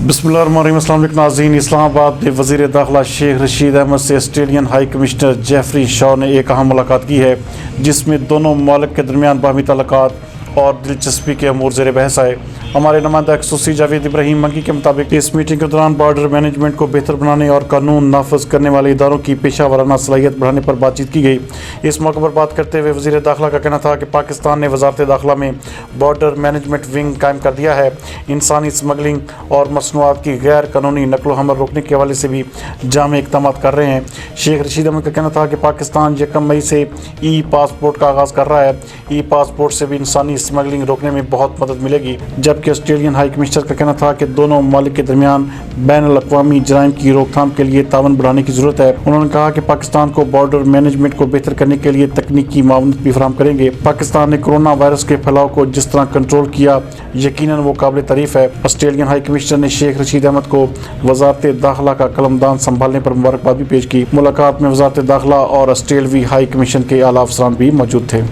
बिस्मिल्लाहिर्रहमानिर्रहीम। अस्सलाम वालेकुम नाज़रीन। इस्लामाबाद में वज़ीर दाखिला शेख रशीद अहमद से Australian high commissioner Geoffrey Shaw ने एक अहम मुलाकात की है, जिसमें दोनों ममालिक के दरमियान बाहमी ताल्लुकात और दिलचस्पी के अमूर ज़ेर बहस आए। हमारे नुमाइंदा खसूसी जावेद इब्राहिम मंकी के मुताबिक इस मीटिंग के दौरान बॉर्डर मैनेजमेंट को बेहतर बनाने और कानून नाफज करने वाले इदारों की पेशा वाराना सलाहियत बढ़ाने पर बातचीत की गई। इस मौके पर बात करते हुए वज़ीर दाखिला का कहना था कि पाकिस्तान ने वज़ारत दाखिला में बॉर्डर मैनेजमेंट विंग कायम कर दिया है। इंसानी स्मगलिंग और मसनूआत की गैर कानूनी नकलो हमल रोकने के हवाले से भी जामे इक़दाम कर रहे हैं। शेख रशीद अहमद का कहना था कि पाकिस्तान 1 मई से ई पासपोर्ट का आगाज़ कर रहा है। ई पासपोर्ट से भी इंसानी स्मगलिंग रोकने में बहुत मदद मिलेगी। जबकि ऑस्ट्रेलियन हाई कमिश्नर का कहना था कि दोनों ममालिक के दरमियान बैनुल-अक़वामी जराइम की रोकथाम के लिए तावन बढ़ाने की ज़रूरत है। उन्होंने कहा कि पाकिस्तान को बॉर्डर मैनेजमेंट को बेहतर करने के लिए तकनीकी मावनत भी फराहम करेंगे। पाकिस्तान ने कोरोना वायरस के फैलाव को जिस तरह कंट्रोल किया, यकीनन वो काबिल तारीफ है। ऑस्ट्रेलियन हाई कमिश्नर ने शेख रशीद अहमद को वज़ारत दाखिला का कलमदान संभालने पर मुबारकबाद भी पेश की। मुलाकात में वज़ारत दाखिला और ऑस्ट्रेलवी हाई कमीशन के आला अफसरान भी मौजूद थे।